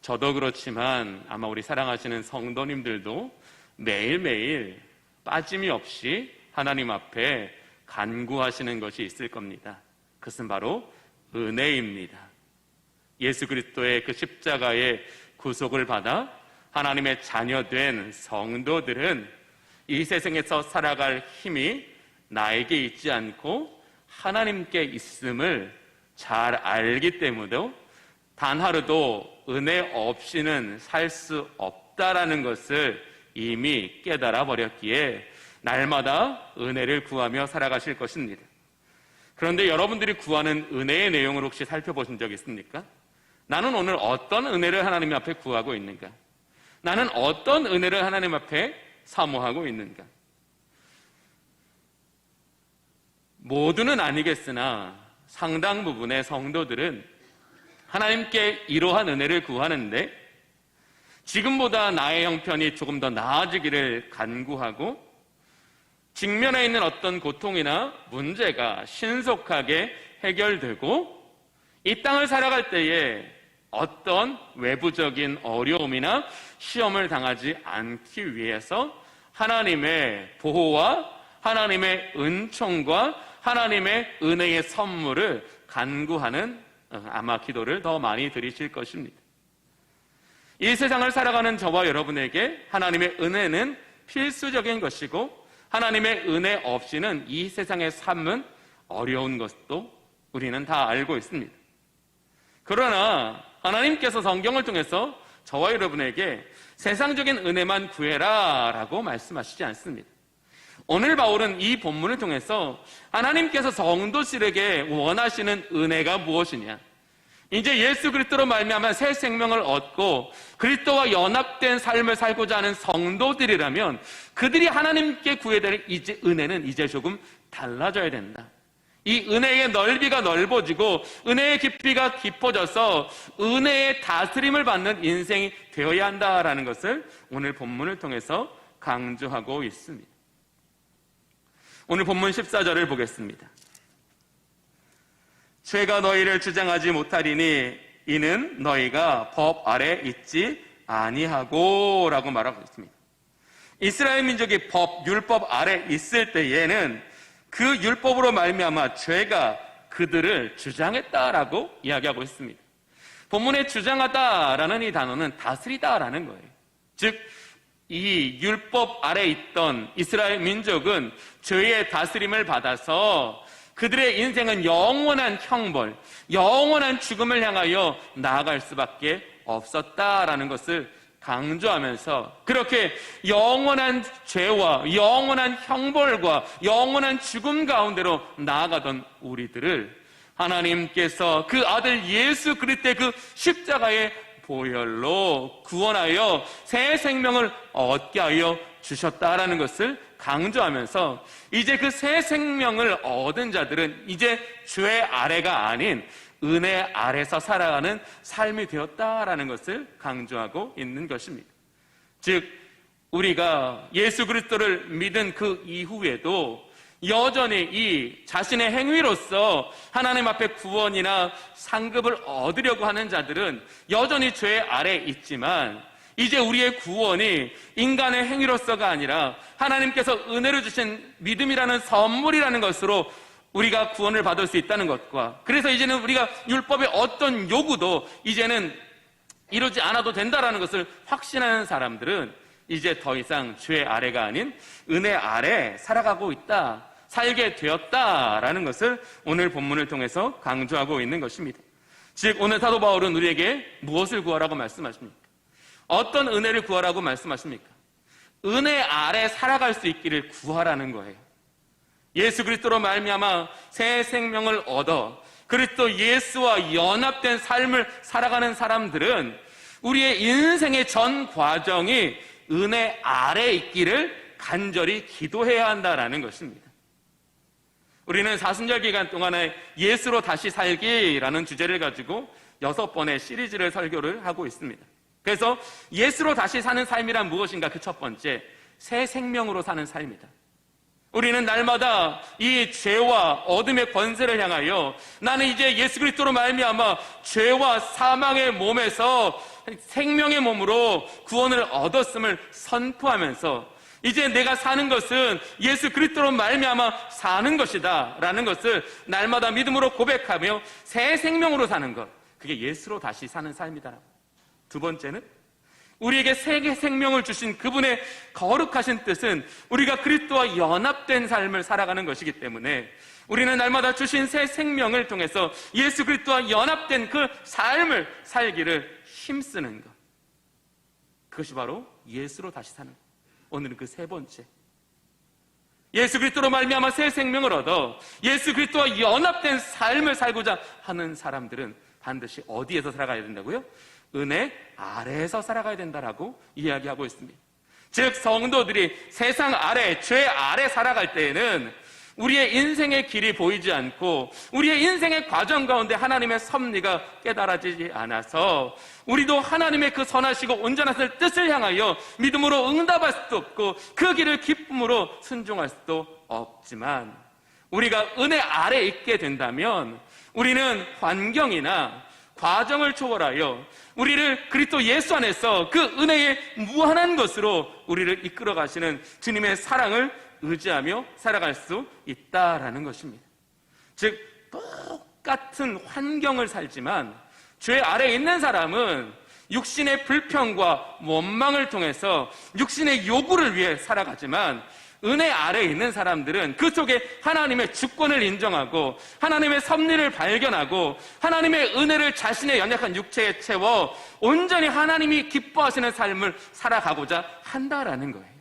저도 그렇지만 아마 우리 사랑하시는 성도님들도 매일매일 빠짐이 없이 하나님 앞에 간구하시는 것이 있을 겁니다. 그것은 바로 은혜입니다. 예수 그리스도의 그 십자가의 구속을 받아 하나님의 자녀된 성도들은 이 세상에서 살아갈 힘이 나에게 있지 않고 하나님께 있음을 잘 알기 때문에 단 하루도 은혜 없이는 살 수 없다라는 것을 이미 깨달아 버렸기에 날마다 은혜를 구하며 살아가실 것입니다. 그런데 여러분들이 구하는 은혜의 내용을 혹시 살펴보신 적 있습니까? 나는 오늘 어떤 은혜를 하나님 앞에 구하고 있는가? 나는 어떤 은혜를 하나님 앞에 사모하고 있는가? 모두는 아니겠으나 상당 부분의 성도들은 하나님께 이러한 은혜를 구하는데 지금보다 나의 형편이 조금 더 나아지기를 간구하고 직면에 있는 어떤 고통이나 문제가 신속하게 해결되고 이 땅을 살아갈 때에 어떤 외부적인 어려움이나 시험을 당하지 않기 위해서 하나님의 보호와 하나님의 은총과 하나님의 은혜의 선물을 간구하는 아마 기도를 더 많이 드리실 것입니다. 이 세상을 살아가는 저와 여러분에게 하나님의 은혜는 필수적인 것이고 하나님의 은혜 없이는 이 세상의 삶은 어려운 것도 우리는 다 알고 있습니다. 그러나 하나님께서 성경을 통해서 저와 여러분에게 세상적인 은혜만 구해라 라고 말씀하시지 않습니다. 오늘 바울은 이 본문을 통해서 하나님께서 성도들에게 원하시는 은혜가 무엇이냐, 이제 예수 그리스도로 말미암아 새 생명을 얻고 그리스도와 연합된 삶을 살고자 하는 성도들이라면 그들이 하나님께 구해야 될 이제 은혜는 이제 조금 달라져야 된다. 이 은혜의 넓이가 넓어지고 은혜의 깊이가 깊어져서 은혜의 다스림을 받는 인생이 되어야 한다라는 것을 오늘 본문을 통해서 강조하고 있습니다. 오늘 본문 14절을 보겠습니다. 죄가 너희를 주장하지 못하리니 이는 너희가 법 아래 있지 아니하고 라고 말하고 있습니다. 이스라엘 민족이 율법 아래 있을 때에는 그 율법으로 말미암아 죄가 그들을 주장했다라고 이야기하고 있습니다. 본문에 주장하다라는 이 단어는 다스리다라는 거예요. 즉, 이 율법 아래 있던 이스라엘 민족은 죄의 다스림을 받아서 그들의 인생은 영원한 형벌, 영원한 죽음을 향하여 나아갈 수밖에 없었다라는 것을 강조하면서 그렇게 영원한 죄와 영원한 형벌과 영원한 죽음 가운데로 나아가던 우리들을 하나님께서 그 아들 예수 그리스도의 그 십자가의 보혈로 구원하여 새 생명을 얻게 하여 주셨다라는 것을 강조하면서 이제 그 새 생명을 얻은 자들은 이제 죄 아래가 아닌 은혜 아래서 살아가는 삶이 되었다라는 것을 강조하고 있는 것입니다. 즉, 우리가 예수 그리스도를 믿은 그 이후에도 여전히 이 자신의 행위로서 하나님 앞에 구원이나 상급을 얻으려고 하는 자들은 여전히 죄 아래 있지만 이제 우리의 구원이 인간의 행위로서가 아니라 하나님께서 은혜로 주신 믿음이라는 선물이라는 것으로 우리가 구원을 받을 수 있다는 것과 그래서 이제는 우리가 율법의 어떤 요구도 이제는 이루지 않아도 된다는 것을 확신하는 사람들은 이제 더 이상 죄 아래가 아닌 은혜 아래 살아가고 있다, 살게 되었다라는 것을 오늘 본문을 통해서 강조하고 있는 것입니다. 즉, 오늘 사도 바울은 우리에게 무엇을 구하라고 말씀하십니까? 어떤 은혜를 구하라고 말씀하십니까? 은혜 아래 살아갈 수 있기를 구하라는 거예요. 예수 그리스도로 말미암아 새 생명을 얻어 그리스도 예수와 연합된 삶을 살아가는 사람들은 우리의 인생의 전 과정이 은혜 아래 있기를 간절히 기도해야 한다라는 것입니다. 우리는 사순절 기간 동안에 예수로 다시 살기라는 주제를 가지고 6번의 시리즈를 설교를 하고 있습니다. 그래서 예수로 다시 사는 삶이란 무엇인가? 그 첫 번째, 새 생명으로 사는 삶이다. 우리는 날마다 이 죄와 어둠의 권세를 향하여 나는 이제 예수 그리스도로 말미암아 죄와 사망의 몸에서 생명의 몸으로 구원을 얻었음을 선포하면서 이제 내가 사는 것은 예수 그리스도로 말미암아 사는 것이다 라는 것을 날마다 믿음으로 고백하며 새 생명으로 사는 것, 그게 예수로 다시 사는 삶이다. 두 번째는 우리에게 새 생명을 주신 그분의 거룩하신 뜻은 우리가 그리스도와 연합된 삶을 살아가는 것이기 때문에 우리는 날마다 주신 새 생명을 통해서 예수 그리스도와 연합된 그 삶을 살기를 힘쓰는 것, 그것이 바로 예수로 다시 사는 것. 오늘은 그 세 번째, 예수 그리스도로 말미암아 새 생명을 얻어 예수 그리스도와 연합된 삶을 살고자 하는 사람들은 반드시 어디에서 살아가야 된다고요? 은혜 아래에서 살아가야 된다라고 이야기하고 있습니다. 즉 성도들이 세상 아래, 죄 아래 살아갈 때에는 우리의 인생의 길이 보이지 않고 우리의 인생의 과정 가운데 하나님의 섭리가 깨달아지지 않아서 우리도 하나님의 그 선하시고 온전하신 뜻을 향하여 믿음으로 응답할 수도 없고 그 길을 기쁨으로 순종할 수도 없지만, 우리가 은혜 아래 있게 된다면 우리는 환경이나 과정을 초월하여 우리를 그리스도 예수 안에서 그 은혜의 무한한 것으로 우리를 이끌어 가시는 주님의 사랑을 의지하며 살아갈 수 있다라는 것입니다. 즉 똑같은 환경을 살지만 죄 아래에 있는 사람은 육신의 불평과 원망을 통해서 육신의 요구를 위해 살아가지만, 은혜 아래에 있는 사람들은 그 속에 하나님의 주권을 인정하고 하나님의 섭리를 발견하고 하나님의 은혜를 자신의 연약한 육체에 채워 온전히 하나님이 기뻐하시는 삶을 살아가고자 한다라는 거예요.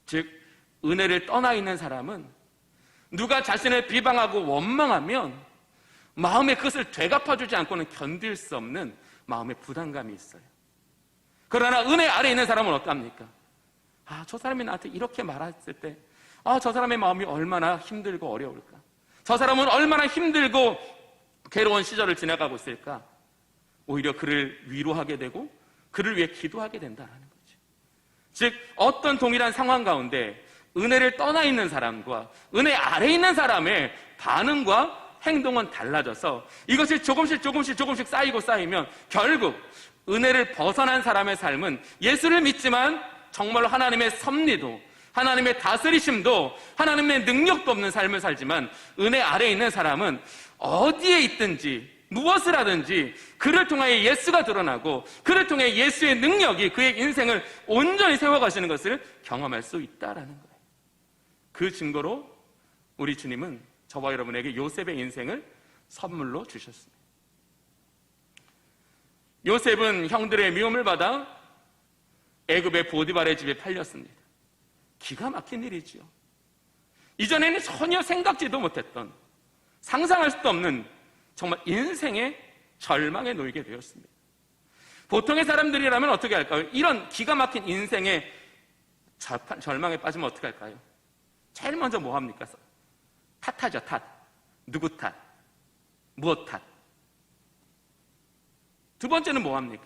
즉 은혜를 떠나 있는 사람은 누가 자신을 비방하고 원망하면 마음에 그것을 되갚아주지 않고는 견딜 수 없는 마음의 부담감이 있어요. 그러나 은혜 아래에 있는 사람은 어떻습니까? 저 사람이 나한테 이렇게 말했을 때 저 사람의 마음이 얼마나 힘들고 어려울까, 저 사람은 얼마나 힘들고 괴로운 시절을 지나가고 있을까. 오히려 그를 위로하게 되고 그를 위해 기도하게 된다는 거죠. 즉 어떤 동일한 상황 가운데 은혜를 떠나 있는 사람과 은혜 아래에 있는 사람의 반응과 행동은 달라져서 이것이 조금씩 쌓이면 결국 은혜를 벗어난 사람의 삶은 예수를 믿지만 정말로 하나님의 섭리도 하나님의 다스리심도 하나님의 능력도 없는 삶을 살지만, 은혜 아래에 있는 사람은 어디에 있든지 무엇을 하든지 그를 통하여 예수가 드러나고 그를 통해 예수의 능력이 그의 인생을 온전히 세워가시는 것을 경험할 수 있다는 거예요. 그 증거로 우리 주님은 저와 여러분에게 요셉의 인생을 선물로 주셨습니다. 요셉은 형들의 미움을 받아 애굽의 보디발의 집에 팔렸습니다. 기가 막힌 일이지요. 이전에는 전혀 생각지도 못했던, 상상할 수도 없는 정말 인생의 절망에 놓이게 되었습니다. 보통의 사람들이라면 어떻게 할까요? 이런 기가 막힌 인생의 절망에 빠지면 어떻게 할까요? 제일 먼저 뭐 합니까? 탓하죠, 탓. 누구 탓? 무엇 탓? 두 번째는 뭐 합니까?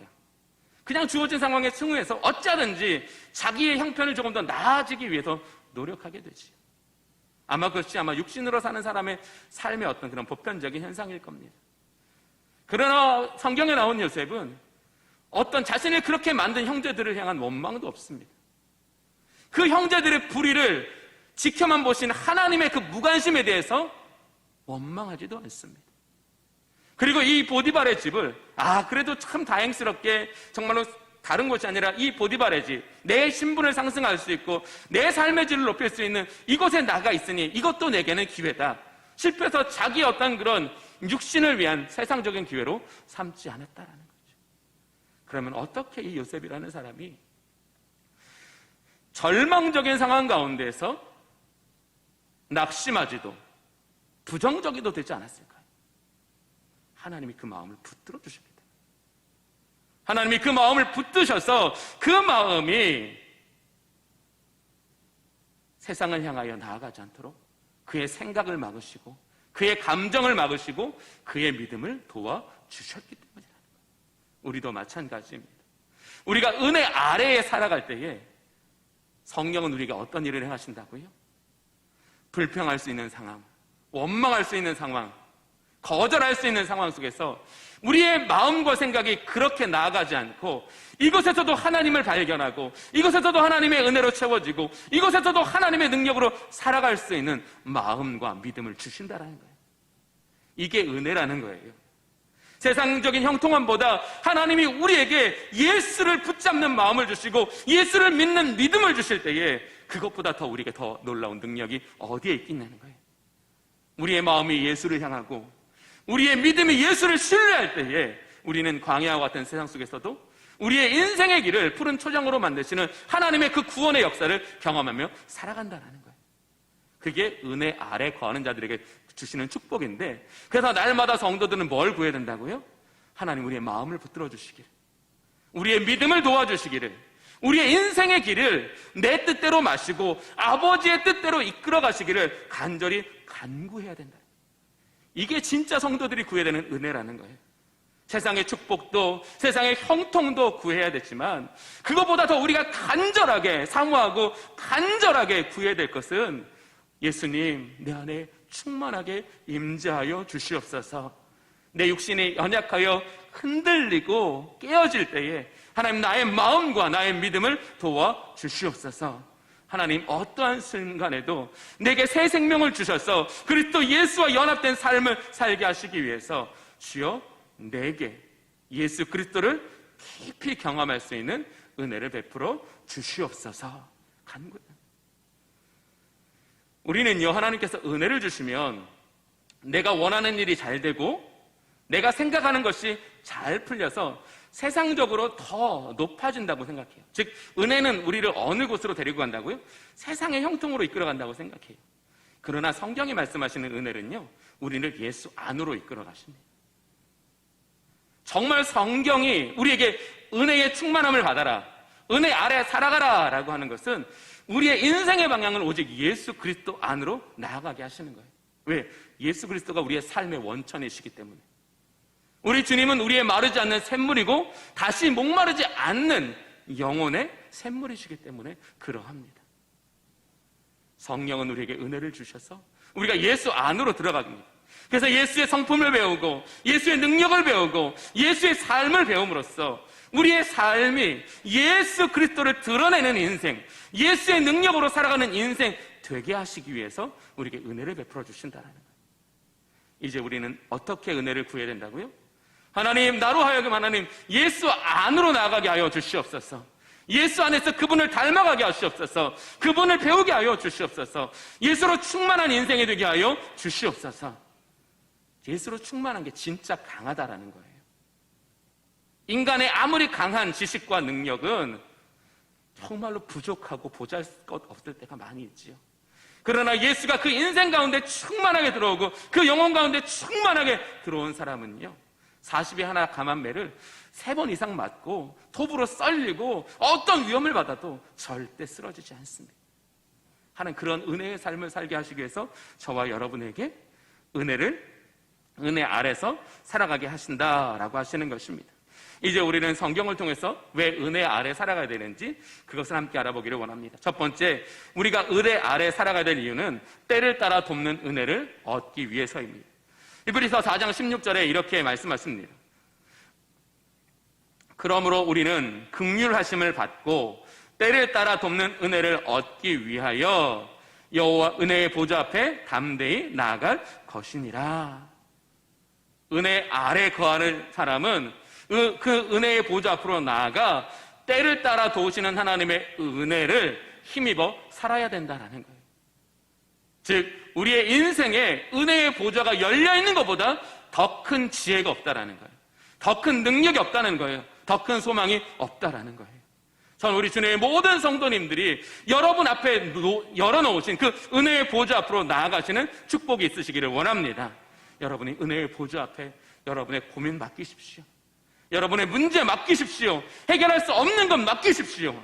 그냥 주어진 상황에 승우해서 어쩌든지 자기의 형편을 조금 더 나아지기 위해서 노력하게 되지. 그것이 육신으로 사는 사람의 삶의 어떤 그런 보편적인 현상일 겁니다. 그러나 성경에 나온 요셉은 어떤 자신을 그렇게 만든 형제들을 향한 원망도 없습니다. 그 형제들의 불의를 지켜만 보신 하나님의 그 무관심에 대해서 원망하지도 않습니다. 그리고 이 보디발의 집을 그래도 참 다행스럽게 정말로 다른 곳이 아니라 이 보디발의 집, 내 신분을 상승할 수 있고 내 삶의 질을 높일 수 있는 이곳에 나가 있으니 이것도 내게는 기회다. 실패해서 자기의 어떤 그런 육신을 위한 세상적인 기회로 삼지 않았다라는 거죠. 그러면 어떻게 이 요셉이라는 사람이 절망적인 상황 가운데서 낙심하지도 부정적이도 되지 않았을까요? 하나님이 그 마음을 붙들어 주십니다. 하나님이 그 마음을 붙드셔서 그 마음이 세상을 향하여 나아가지 않도록 그의 생각을 막으시고 그의 감정을 막으시고 그의 믿음을 도와주셨기 때문이라는 거예요. 우리도 마찬가지입니다. 우리가 은혜 아래에 살아갈 때에 성령은 우리가 어떤 일을 행하신다고요? 불평할 수 있는 상황, 원망할 수 있는 상황, 거절할 수 있는 상황 속에서 우리의 마음과 생각이 그렇게 나아가지 않고 이것에서도 하나님을 발견하고 이것에서도 하나님의 은혜로 채워지고 이것에서도 하나님의 능력으로 살아갈 수 있는 마음과 믿음을 주신다라는 거예요. 이게 은혜라는 거예요. 세상적인 형통함보다 하나님이 우리에게 예수를 붙잡는 마음을 주시고 예수를 믿는 믿음을 주실 때에 그것보다 더 우리에게 더 놀라운 능력이 어디에 있겠냐는 거예요. 우리의 마음이 예수를 향하고 우리의 믿음이 예수를 신뢰할 때에 우리는 광야와 같은 세상 속에서도 우리의 인생의 길을 푸른 초장으로 만드시는 하나님의 그 구원의 역사를 경험하며 살아간다는 거예요. 그게 은혜 아래 거하는 자들에게 주시는 축복인데, 그래서 날마다 성도들은 뭘 구해야 된다고요? 하나님 우리의 마음을 붙들어 주시기를, 우리의 믿음을 도와주시기를, 우리의 인생의 길을 내 뜻대로 마시고 아버지의 뜻대로 이끌어 가시기를 간절히 간구해야 된다. 이게 진짜 성도들이 구해야 되는 은혜라는 거예요. 세상의 축복도 세상의 형통도 구해야 되지만 그것보다 더 우리가 간절하게 사모하고 간절하게 구해야 될 것은 예수님 내 안에 충만하게 임재하여 주시옵소서. 내 육신이 연약하여 흔들리고 깨어질 때에 하나님 나의 마음과 나의 믿음을 도와주시옵소서. 하나님 어떠한 순간에도 내게 새 생명을 주셔서 그리스도 예수와 연합된 삶을 살게 하시기 위해서 주여 내게 예수 그리스도를 깊이 경험할 수 있는 은혜를 베풀어 주시옵소서. 간구해요. 우리는요, 하나님께서 은혜를 주시면 내가 원하는 일이 잘 되고 내가 생각하는 것이 잘 풀려서 세상적으로 더 높아진다고 생각해요. 즉 은혜는 우리를 어느 곳으로 데리고 간다고요? 세상의 형통으로 이끌어 간다고 생각해요. 그러나 성경이 말씀하시는 은혜는요, 우리를 예수 안으로 이끌어 가십니다. 정말 성경이 우리에게 은혜의 충만함을 받아라, 은혜 아래 살아가라 라고 하는 것은 우리의 인생의 방향을 오직 예수 그리스도 안으로 나아가게 하시는 거예요. 왜? 예수 그리스도가 우리의 삶의 원천이시기 때문에. 우리 주님은 우리의 마르지 않는 샘물이고 다시 목마르지 않는 영혼의 샘물이시기 때문에 그러합니다. 성령은 우리에게 은혜를 주셔서 우리가 예수 안으로 들어갑니다. 그래서 예수의 성품을 배우고 예수의 능력을 배우고 예수의 삶을 배움으로써 우리의 삶이 예수 그리스도를 드러내는 인생, 예수의 능력으로 살아가는 인생 되게 하시기 위해서 우리에게 은혜를 베풀어 주신다는 거예요. 이제 우리는 어떻게 은혜를 구해야 된다고요? 하나님, 나로 하여금 하나님 예수 안으로 나아가게 하여 주시옵소서. 예수 안에서 그분을 닮아가게 하시옵소서. 그분을 배우게 하여 주시옵소서. 예수로 충만한 인생이 되게 하여 주시옵소서. 예수로 충만한 게 진짜 강하다라는 거예요. 인간의 아무리 강한 지식과 능력은 정말로 부족하고 보잘것없을 때가 많이 있지요. 그러나 예수가 그 인생 가운데 충만하게 들어오고 그 영혼 가운데 충만하게 들어온 사람은요, 40에 하나 감한 매를 3번 이상 맞고 톱으로 썰리고 어떤 위험을 받아도 절대 쓰러지지 않습니다. 하는 그런 은혜의 삶을 살게 하시기 위해서 저와 여러분에게 은혜 아래서 살아가게 하신다라고 하시는 것입니다. 이제 우리는 성경을 통해서 왜 은혜 아래 살아가야 되는지 그것을 함께 알아보기를 원합니다. 첫 번째, 우리가 은혜 아래 살아가야 될 이유는 때를 따라 돕는 은혜를 얻기 위해서입니다. 히브리서 4장 16절에 이렇게 말씀하십니다. 그러므로 우리는 긍휼하심을 받고 때를 따라 돕는 은혜를 얻기 위하여 여호와 은혜의 보좌 앞에 담대히 나아갈 것이니라. 은혜 아래 거하는 사람은 그 은혜의 보좌 앞으로 나아가 때를 따라 도우시는 하나님의 은혜를 힘입어 살아야 된다는 거예요. 즉 우리의 인생에 은혜의 보좌가 열려있는 것보다 더 큰 지혜가 없다라는 거예요. 더 큰 능력이 없다는 거예요. 더 큰 소망이 없다라는 거예요. 저는 우리 주님의 모든 성도님들이 여러분 앞에 열어놓으신 그 은혜의 보좌 앞으로 나아가시는 축복이 있으시기를 원합니다. 여러분이 은혜의 보좌 앞에 여러분의 고민 맡기십시오. 여러분의 문제 맡기십시오. 해결할 수 없는 건 맡기십시오.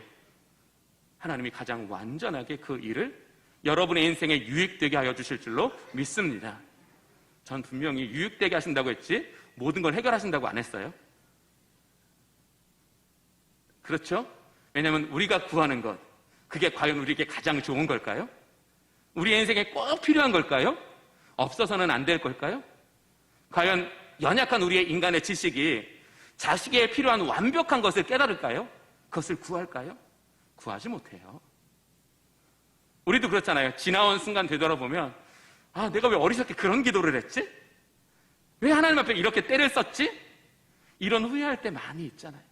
하나님이 가장 완전하게 그 일을 여러분의 인생에 유익되게 하여 주실 줄로 믿습니다. 전 분명히 유익되게 하신다고 했지 모든 걸 해결하신다고 안 했어요. 그렇죠? 왜냐하면 우리가 구하는 것, 그게 과연 우리에게 가장 좋은 걸까요? 우리의 인생에 꼭 필요한 걸까요? 없어서는 안 될 걸까요? 과연 연약한 우리의 인간의 지식이 자식에게 필요한 완벽한 것을 깨달을까요? 그것을 구할까요? 구하지 못해요. 우리도 그렇잖아요. 지나온 순간 되돌아보면 내가 왜 어리석게 그런 기도를 했지? 왜 하나님 앞에 이렇게 때를 썼지? 이런 후회할 때 많이 있잖아요.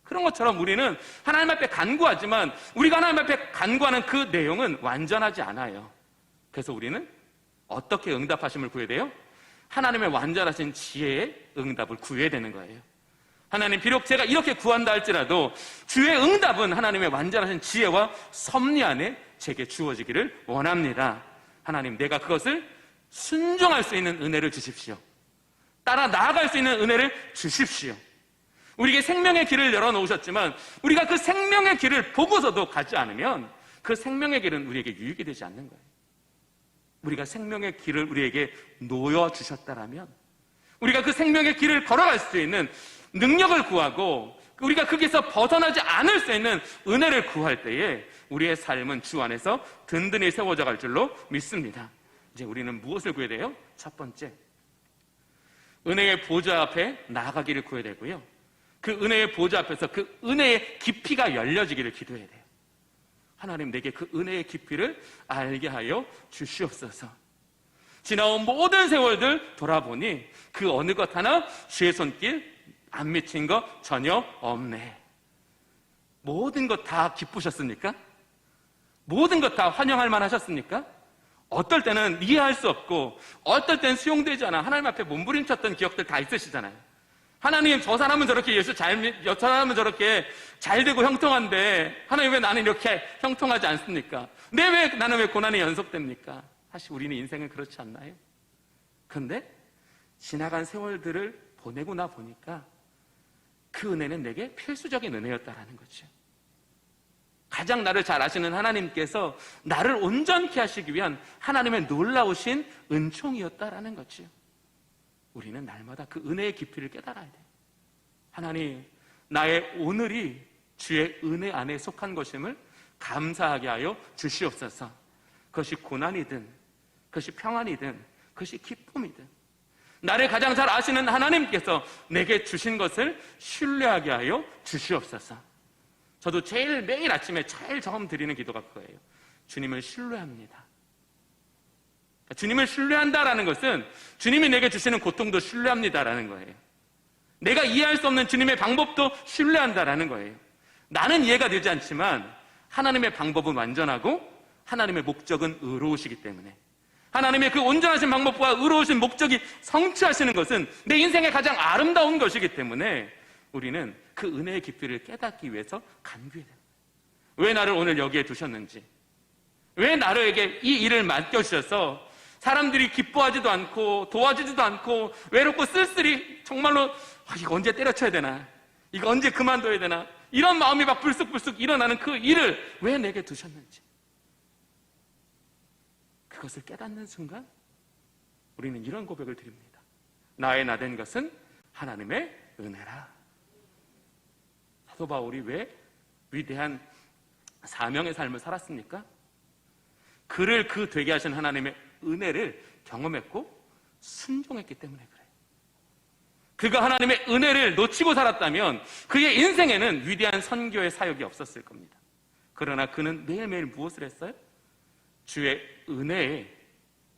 그런 것처럼 우리는 하나님 앞에 간구하지만 우리가 하나님 앞에 간구하는 그 내용은 완전하지 않아요. 그래서 우리는 어떻게 응답하심을 구해야 돼요? 하나님의 완전하신 지혜의 응답을 구해야 되는 거예요. 하나님, 비록 제가 이렇게 구한다 할지라도 주의 응답은 하나님의 완전하신 지혜와 섭리 안에 제게 주어지기를 원합니다. 하나님, 내가 그것을 순종할 수 있는 은혜를 주십시오. 따라 나아갈 수 있는 은혜를 주십시오. 우리에게 생명의 길을 열어놓으셨지만 우리가 그 생명의 길을 보고서도 가지 않으면 그 생명의 길은 우리에게 유익이 되지 않는 거예요. 우리가 생명의 길을 우리에게 놓여주셨다라면 우리가 그 생명의 길을 걸어갈 수 있는 능력을 구하고 우리가 거기서 벗어나지 않을 수 있는 은혜를 구할 때에 우리의 삶은 주 안에서 든든히 세워져 갈 줄로 믿습니다. 이제 우리는 무엇을 구해야 돼요? 첫 번째, 은혜의 보좌 앞에 나아가기를 구해야 되고요. 그 은혜의 보좌 앞에서 그 은혜의 깊이가 열려지기를 기도해야 돼요. 하나님, 내게 그 은혜의 깊이를 알게 하여 주시옵소서. 지나온 모든 세월들 돌아보니 그 어느 것 하나 주의 손길 안 미친 거 전혀 없네. 모든 것 다 기쁘셨습니까? 모든 것 다 환영할 만하셨습니까? 어떨 때는 이해할 수 없고 어떨 때는 수용되지 않아 하나님 앞에 몸부림쳤던 기억들 다 있으시잖아요. 하나님, 저 사람은 저렇게 예수 저 사람은 저렇게 잘 되고 형통한데 하나님, 왜 나는 이렇게 형통하지 않습니까? 나는 왜 고난이 연속됩니까? 사실 우리는 인생은 그렇지 않나요? 그런데 지나간 세월들을 보내고 나 보니까 그 은혜는 내게 필수적인 은혜였다라는 거죠. 가장 나를 잘 아시는 하나님께서 나를 온전케 하시기 위한 하나님의 놀라우신 은총이었다라는 거죠. 우리는 날마다 그 은혜의 깊이를 깨달아야 돼요. 하나님, 나의 오늘이 주의 은혜 안에 속한 것임을 감사하게 하여 주시옵소서. 그것이 고난이든 그것이 평안이든 그것이 기쁨이든 나를 가장 잘 아시는 하나님께서 내게 주신 것을 신뢰하게 하여 주시옵소서. 저도 매일 아침에 제일 처음 드리는 기도가 그거예요. 주님을 신뢰합니다. 주님을 신뢰한다라는 것은 주님이 내게 주시는 고통도 신뢰합니다라는 거예요. 내가 이해할 수 없는 주님의 방법도 신뢰한다라는 거예요. 나는 이해가 되지 않지만 하나님의 방법은 완전하고 하나님의 목적은 의로우시기 때문에 하나님의 그 온전하신 방법과 의로우신 목적이 성취하시는 것은 내 인생의 가장 아름다운 것이기 때문에 우리는 그 은혜의 깊이를 깨닫기 위해서 간구해야 됩니다. 왜 나를 오늘 여기에 두셨는지, 왜 나에게 이 일을 맡겨주셔서 사람들이 기뻐하지도 않고 도와주지도 않고 외롭고 쓸쓸히 정말로 이거 언제 때려쳐야 되나, 이거 언제 그만둬야 되나, 이런 마음이 막 불쑥불쑥 일어나는 그 일을 왜 내게 두셨는지, 그것을 깨닫는 순간 우리는 이런 고백을 드립니다. 나의 나된 것은 하나님의 은혜라. 사도 바울이 왜 위대한 사명의 삶을 살았습니까? 그를 그 되게 하신 하나님의 은혜를 경험했고 순종했기 때문에 그래요. 그가 하나님의 은혜를 놓치고 살았다면 그의 인생에는 위대한 선교의 사역이 없었을 겁니다. 그러나 그는 매일매일 무엇을 했어요? 주의 은혜에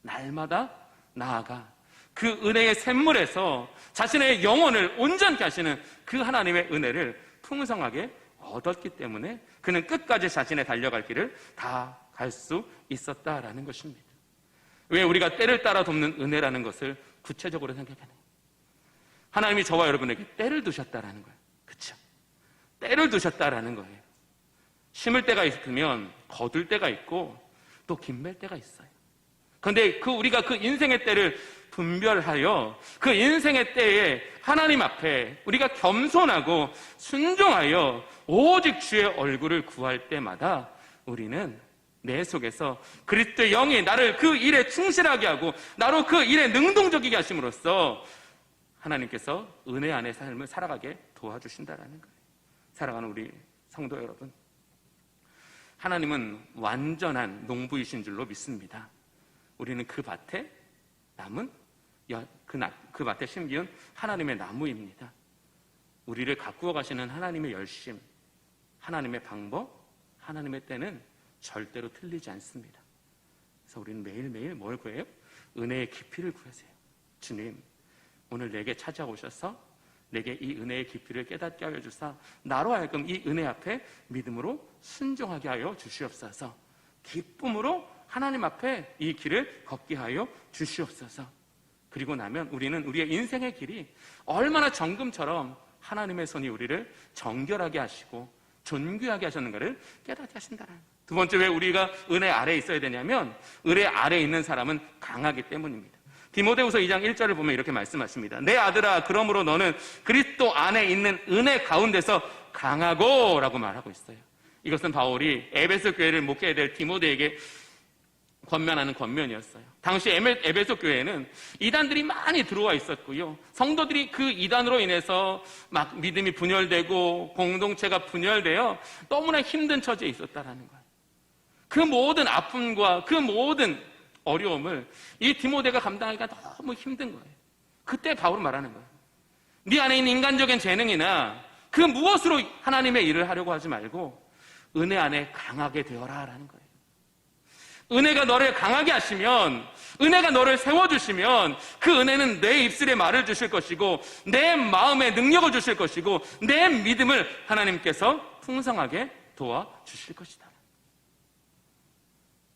날마다 나아가 그 은혜의 샘물에서 자신의 영혼을 온전케 하시는 그 하나님의 은혜를 풍성하게 얻었기 때문에 그는 끝까지 자신의 달려갈 길을 다 갈 수 있었다라는 것입니다. 왜 우리가 때를 따라 돕는 은혜라는 것을 구체적으로 생각하나요? 하나님이 저와 여러분에게 때를 두셨다라는 거예요. 그렇죠? 때를 두셨다라는 거예요. 심을 때가 있으면 거둘 때가 있고 또 김맬 때가 있어요. 그런데 우리가 그 인생의 때를 분별하여 그 인생의 때에 하나님 앞에 우리가 겸손하고 순종하여 오직 주의 얼굴을 구할 때마다 우리는 내 속에서 그리스도의 영이 나를 그 일에 충실하게 하고 나로 그 일에 능동적이게 하심으로써 하나님께서 은혜 안의 삶을 살아가게 도와주신다라는 거예요. 사랑하는 우리 성도 여러분, 하나님은 완전한 농부이신 줄로 믿습니다. 우리는 그 밭에 남은 그 밭에 심기운 하나님의 나무입니다. 우리를 가꾸어 가시는 하나님의 열심, 하나님의 방법, 하나님의 때는 절대로 틀리지 않습니다. 그래서 우리는 매일매일 뭘 구해요? 은혜의 깊이를 구하세요. 주님, 오늘 내게 찾아오셔서 내게 이 은혜의 깊이를 깨닫게 하여 주사 나로 하여금 이 은혜 앞에 믿음으로 순종하게 하여 주시옵소서. 기쁨으로 하나님 앞에 이 길을 걷게 하여 주시옵소서. 그리고 나면 우리는 우리의 인생의 길이 얼마나 정금처럼 하나님의 손이 우리를 정결하게 하시고 존귀하게 하셨는가를 깨닫게 하신다는 거예요. 두 번째, 왜 우리가 은혜 아래에 있어야 되냐면 은혜 아래에 있는 사람은 강하기 때문입니다. 디모데후서 2장 1절을 보면 이렇게 말씀하십니다. 내 아들아, 그러므로 너는 그리스도 안에 있는 은혜 가운데서 강하고 라고 말하고 있어요. 이것은 바울이 에베소 교회를 목회해야 될 디모데에게 권면하는 권면이었어요. 당시 에베소 교회에는 이단들이 많이 들어와 있었고요. 성도들이 그 이단으로 인해서 막 믿음이 분열되고 공동체가 분열되어 너무나 힘든 처지에 있었다라는 거예요. 그 모든 아픔과 그 모든 어려움을 이 디모데가 감당하기가 너무 힘든 거예요. 그때 바울은 말하는 거예요. 네 안에 있는 인간적인 재능이나 그 무엇으로 하나님의 일을 하려고 하지 말고 은혜 안에 강하게 되어라 라는 거예요. 은혜가 너를 강하게 하시면, 은혜가 너를 세워주시면 그 은혜는 내 입술에 말을 주실 것이고 내 마음에 능력을 주실 것이고 내 믿음을 하나님께서 풍성하게 도와주실 것이다.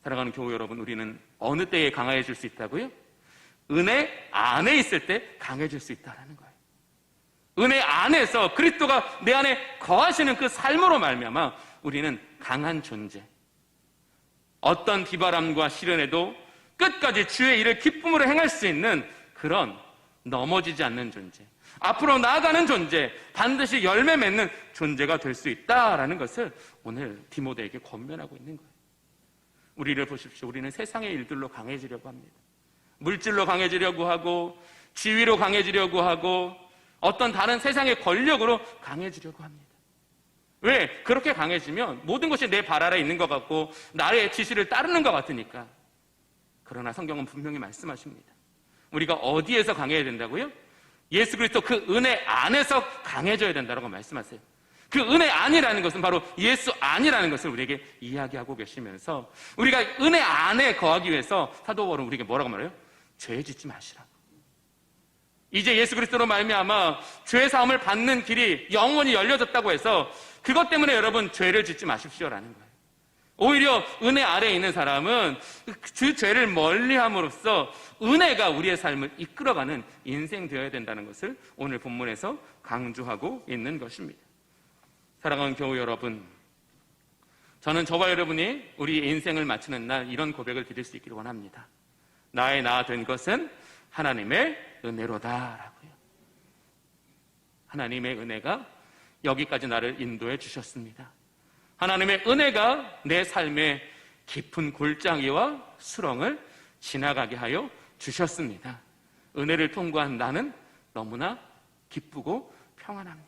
사랑하는 교우 여러분, 우리는 어느 때에 강해질 수 있다고요? 은혜 안에 있을 때 강해질 수 있다는 거예요. 은혜 안에서 그리스도가 내 안에 거하시는 그 삶으로 말미암아 우리는 강한 존재, 어떤 비바람과 시련에도 끝까지 주의 일을 기쁨으로 행할 수 있는 그런 넘어지지 않는 존재, 앞으로 나아가는 존재, 반드시 열매 맺는 존재가 될 수 있다라는 것을 오늘 디모데에게 권면하고 있는 거예요. 우리를 보십시오. 우리는 세상의 일들로 강해지려고 합니다. 물질로 강해지려고 하고 지위로 강해지려고 하고 어떤 다른 세상의 권력으로 강해지려고 합니다. 왜? 그렇게 강해지면 모든 것이 내 발 아래 있는 것 같고 나의 지시를 따르는 것 같으니까. 그러나 성경은 분명히 말씀하십니다. 우리가 어디에서 강해야 된다고요? 예수 그리스도 그 은혜 안에서 강해져야 된다고 말씀하세요. 그 은혜 안이라는 것은 바로 예수 안이라는 것을 우리에게 이야기하고 계시면서 우리가 은혜 안에 거하기 위해서 사도 바울은 우리에게 뭐라고 말해요? 죄 짓지 마시라고. 이제 예수 그리스도로 말미암아 죄 사함을 받는 길이 영원히 열려졌다고 해서 그것 때문에 여러분 죄를 짓지 마십시오라는 거예요. 오히려 은혜 아래에 있는 사람은 그 죄를 멀리함으로써 은혜가 우리의 삶을 이끌어가는 인생 되어야 된다는 것을 오늘 본문에서 강조하고 있는 것입니다. 사랑하는 교우 여러분, 저는 저와 여러분이 우리 인생을 마치는 날 이런 고백을 드릴 수 있기를 원합니다. 나의 나 된 것은 하나님의 은혜로다라고요. 하나님의 은혜가 여기까지 나를 인도해 주셨습니다. 하나님의 은혜가 내 삶의 깊은 골짜기와 수렁을 지나가게 하여 주셨습니다. 은혜를 통과한 나는 너무나 기쁘고 평안합니다.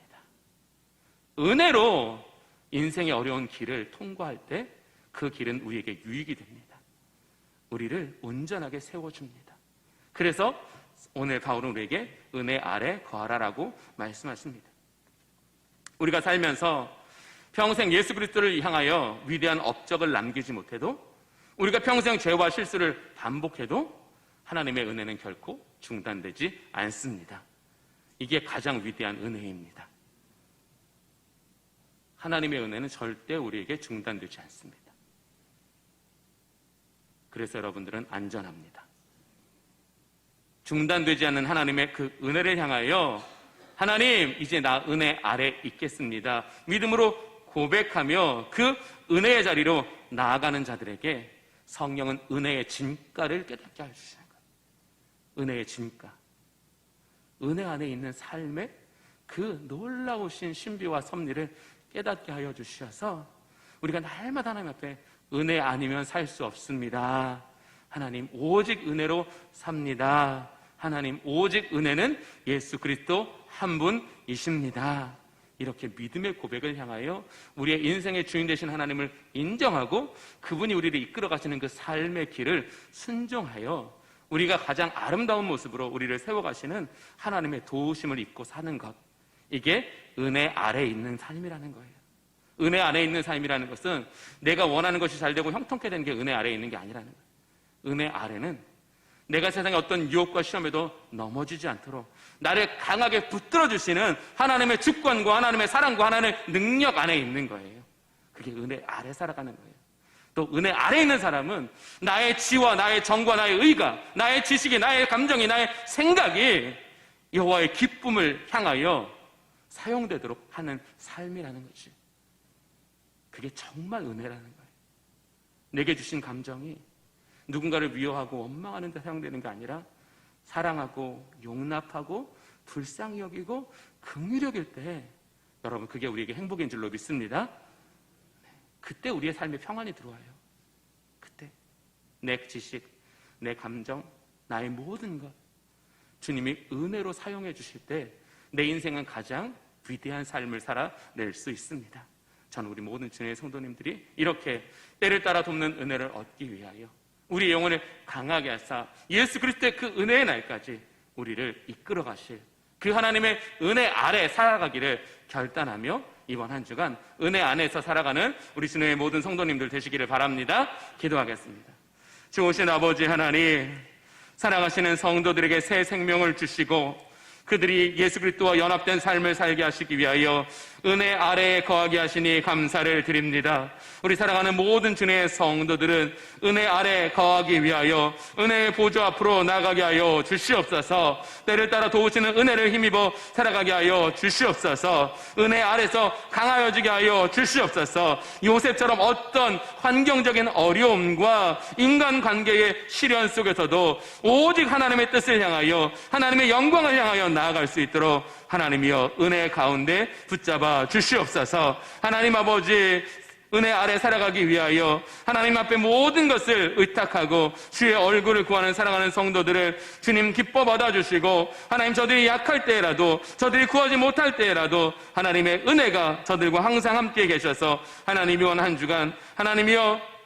은혜로 인생의 어려운 길을 통과할 때 그 길은 우리에게 유익이 됩니다. 우리를 온전하게 세워줍니다. 그래서 오늘 바울은 우리에게 은혜 아래 거하라라고 말씀하십니다. 우리가 살면서 평생 예수 그리스도를 향하여 위대한 업적을 남기지 못해도, 우리가 평생 죄와 실수를 반복해도 하나님의 은혜는 결코 중단되지 않습니다. 이게 가장 위대한 은혜입니다. 하나님의 은혜는 절대 우리에게 중단되지 않습니다. 그래서 여러분들은 안전합니다. 중단되지 않는 하나님의 그 은혜를 향하여 하나님, 이제 나 은혜 아래 있겠습니다. 믿음으로 고백하며 그 은혜의 자리로 나아가는 자들에게 성령은 은혜의 진가를 깨닫게 해주시는 거예요. 은혜의 진가. 은혜 안에 있는 삶의 그 놀라우신 신비와 섭리를 깨닫게 하여 주셔서 우리가 날마다 하나님 앞에 은혜 아니면 살 수 없습니다. 하나님 오직 은혜로 삽니다. 하나님 오직 은혜는 예수 그리스도 한 분이십니다. 이렇게 믿음의 고백을 향하여 우리의 인생의 주인 되신 하나님을 인정하고 그분이 우리를 이끌어 가시는 그 삶의 길을 순종하여 우리가 가장 아름다운 모습으로 우리를 세워가시는 하나님의 도우심을 잊고 사는 것, 이게 은혜 아래에 있는 삶이라는 거예요. 은혜 아래에 있는 삶이라는 것은 내가 원하는 것이 잘 되고 형통케 되는 게 은혜 아래에 있는 게 아니라는 거예요. 은혜 아래는 내가 세상의 어떤 유혹과 시험에도 넘어지지 않도록 나를 강하게 붙들어 주시는 하나님의 주권과 하나님의 사랑과 하나님의 능력 안에 있는 거예요. 그게 은혜 아래 살아가는 거예요. 또 은혜 아래 있는 사람은 나의 지와 나의 정과 나의 의가, 나의 지식이, 나의 감정이, 나의 생각이 여호와의 기쁨을 향하여 사용되도록 하는 삶이라는 거지. 그게 정말 은혜라는 거예요. 내게 주신 감정이 누군가를 미워하고 원망하는 데 사용되는 게 아니라 사랑하고 용납하고 불쌍히 여기고 긍휼히 여길 때, 여러분, 그게 우리에게 행복인 줄로 믿습니다. 그때 우리의 삶에 평안이 들어와요. 그때 내 지식, 내 감정, 나의 모든 것 주님이 은혜로 사용해 주실 때 내 인생은 가장 위대한 삶을 살아낼 수 있습니다. 저는 우리 모든 주님의 성도님들이 이렇게 때를 따라 돕는 은혜를 얻기 위하여 우리 영혼을 강하게 하사 예수 그리스도의 그 은혜의 날까지 우리를 이끌어 가실 그 하나님의 은혜 아래 살아가기를 결단하며 이번 한 주간 은혜 안에서 살아가는 우리 주님의 모든 성도님들 되시기를 바랍니다. 기도하겠습니다. 좋으신 아버지 하나님, 사랑하시는 성도들에게 새 생명을 주시고 그들이 예수 그리스도와 연합된 삶을 살게 하시기 위하여 은혜 아래에 거하게 하시니 감사를 드립니다. 우리 사랑하는 모든 주님의 성도들은 은혜 아래에 거하기 위하여 은혜의 보좌 앞으로 나가게 하여 주시옵소서. 때를 따라 도우시는 은혜를 힘입어 살아가게 하여 주시옵소서. 은혜 아래서 강하여지게 하여 주시옵소서. 요셉처럼 어떤 환경적인 어려움과 인간관계의 시련 속에서도 오직 하나님의 뜻을 향하여 하나님의 영광을 향하여 나아갈 수 있도록 하나님이여 은혜 가운데 붙잡아 주시옵소서. 하나님 아버지, 은혜 아래 살아가기 위하여 하나님 앞에 모든 것을 의탁하고 주의 얼굴을 구하는 사랑하는 성도들을 주님 기뻐 받아주시고, 하나님 저들이 약할 때라도, 저들이 구하지 못할 때라도 하나님의 은혜가 저들과 항상 함께 계셔서 하나님이 원 한 주간 하나님이여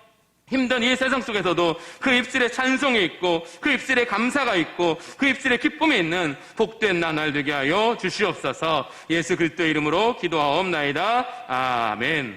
힘든 이 세상 속에서도 그 입술에 찬송이 있고 그 입술에 감사가 있고 그 입술에 기쁨이 있는 복된 나날 되게 하여 주시옵소서. 예수 그리스도의 이름으로 기도하옵나이다. 아멘.